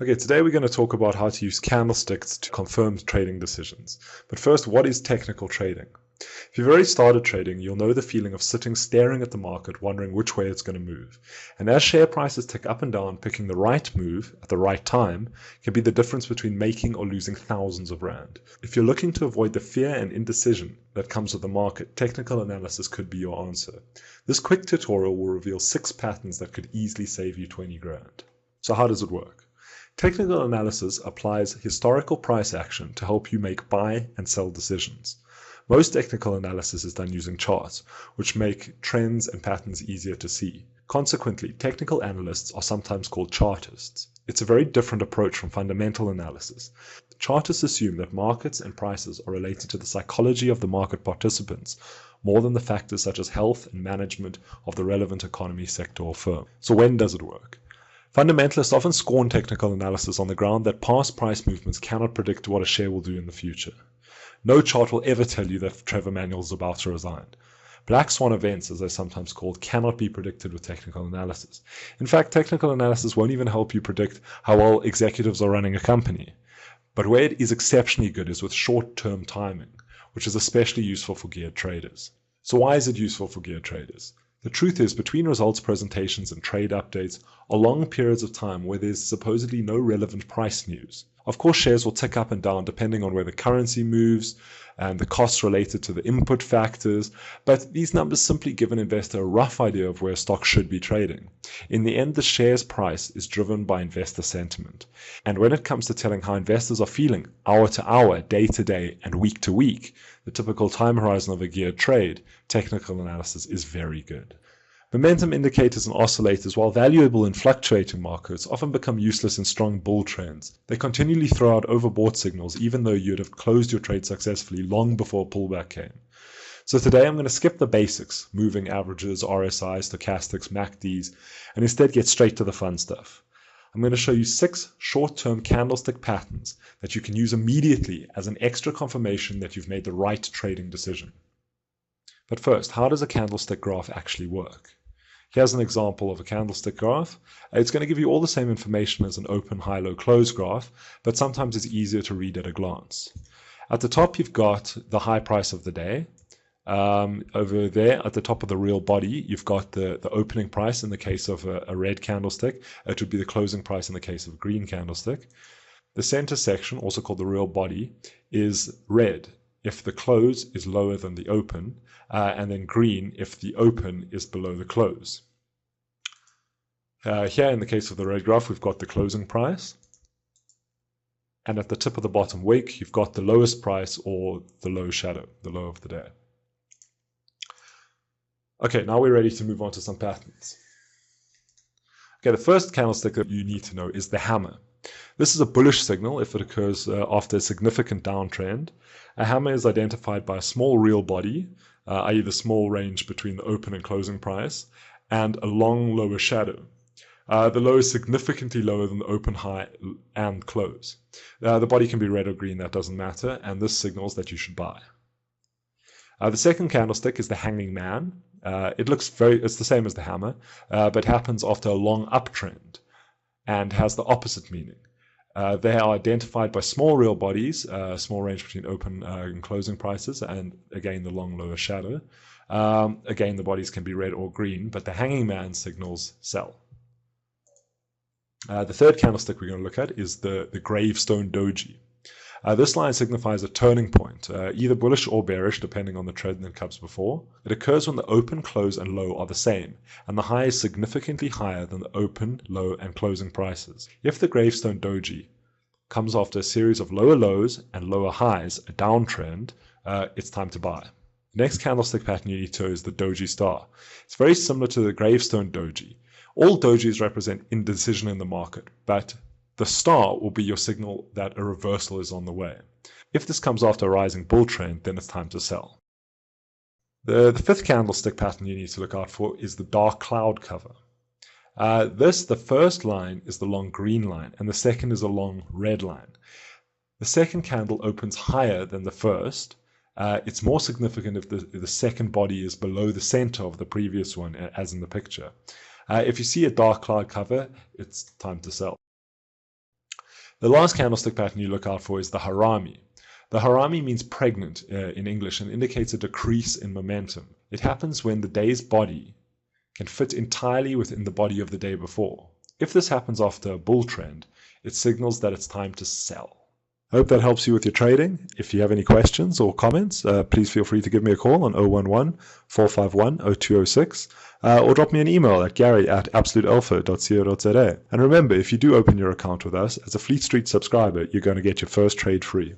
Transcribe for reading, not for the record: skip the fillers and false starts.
Okay, today we're going to talk about how to use candlesticks to confirm trading decisions. But first, what is technical trading? If you've already started trading, you'll know the feeling of sitting staring at the market, wondering which way it's going to move. And as share prices tick up and down, picking the right move at the right time can be the difference between making or losing thousands of rand. If you're looking to avoid the fear and indecision that comes with the market, technical analysis could be your answer. This quick tutorial will reveal 6 patterns that could easily save you 20 grand. So how does it work? Technical analysis applies historical price action to help you make buy and sell decisions. Most technical analysis is done using charts, which make trends and patterns easier to see. Consequently, technical analysts are sometimes called chartists. It's a very different approach from fundamental analysis. Chartists assume that markets and prices are related to the psychology of the market participants, more than the factors such as health and management of the relevant economy, sector, or firm. So when does it work? Fundamentalists often scorn technical analysis on the ground that past price movements cannot predict what a share will do in the future. No chart will ever tell you that Trevor Manuel is about to resign. Black swan events, as they're sometimes called, cannot be predicted with technical analysis. In fact, technical analysis won't even help you predict how well executives are running a company. But where it is exceptionally good is with short-term timing, which is especially useful for geared traders. So why is it useful for geared traders? The truth is, between results presentations and trade updates are long periods of time where there's supposedly no relevant price news. Of course, shares will tick up and down depending on where the currency moves and the costs related to the input factors, but these numbers simply give an investor a rough idea of where stock should be trading. In the end, the share's price is driven by investor sentiment. And when it comes to telling how investors are feeling hour to hour, day to day, and week to week, the typical time horizon of a geared trade, technical analysis is very good. Momentum indicators and oscillators, while valuable in fluctuating markets, often become useless in strong bull trends. They continually throw out overbought signals even though you'd have closed your trade successfully long before a pullback came. So today I'm going to skip the basics, moving averages, RSIs, stochastics, MACDs, and instead get straight to the fun stuff. I'm going to show you 6 short-term candlestick patterns that you can use immediately as an extra confirmation that you've made the right trading decision. But first, how does a candlestick graph actually work? Here's an example of a candlestick graph. It's going to give you all the same information as an open, high, low, close graph, but sometimes it's easier to read at a glance. At the top, you've got the high price of the day. Over there, at the top of the real body, you've got the opening price in the case of a red candlestick. It would be the closing price in the case of a green candlestick. The center section, also called the real body, is red if the close is lower than the open, and then green if the open is below the close. Here in the case of the red graph, we've got the closing price, and at the tip of the bottom wick, you've got the lowest price or the low shadow, the low of the day. Okay, now we're ready to move on to some patterns. Okay, the first candlestick that you need to know is the hammer. This is a bullish signal if it occurs after a significant downtrend. A hammer is identified by a small real body, i.e. the small range between the open and closing price, and a long lower shadow. The low is significantly lower than the open, high, and close. The body can be red or green, that doesn't matter, and this signals that you should buy. The second candlestick is the hanging man. It's the same as the hammer, but happens after a long uptrend and has the opposite meaning. They are identified by small real bodies, small range between open and closing prices, and again the long lower shadow. Again, the bodies can be red or green, but the hanging man signals sell. The third candlestick we're going to look at is the Gravestone Dogey. This line signifies a turning point, either bullish or bearish depending on the trend that comes before. It occurs when the open, close, and low are the same, and the high is significantly higher than the open, low, and closing prices. If the Gravestone Dogey comes after a series of lower lows and lower highs, a downtrend, it's time to buy. The next candlestick pattern you need to know is the Doji Star. It's very similar to the Gravestone Doji. All dojis represent indecision in the market, but the star will be your signal that a reversal is on the way. If this comes after a rising bull trend, then it's time to sell. The fifth candlestick pattern you need to look out for is the dark cloud cover. The first line is the long green line, and the second is a long red line. The second candle opens higher than the first. It's more significant if the second body is below the center of the previous one, as in the picture. If you see a dark cloud cover, it's time to sell. The last candlestick pattern you look out for is the Harami. The Harami means pregnant in English and indicates a decrease in momentum. It happens when the day's body can fit entirely within the body of the day before. If this happens after a bull trend, it signals that it's time to sell. I hope that helps you with your trading. If you have any questions or comments, please feel free to give me a call on 011-451-0206 or drop me an email at gary@absolutealpha.co.za. And remember, if you do open your account with us, as a Fleet Street subscriber, you're going to get your first trade free.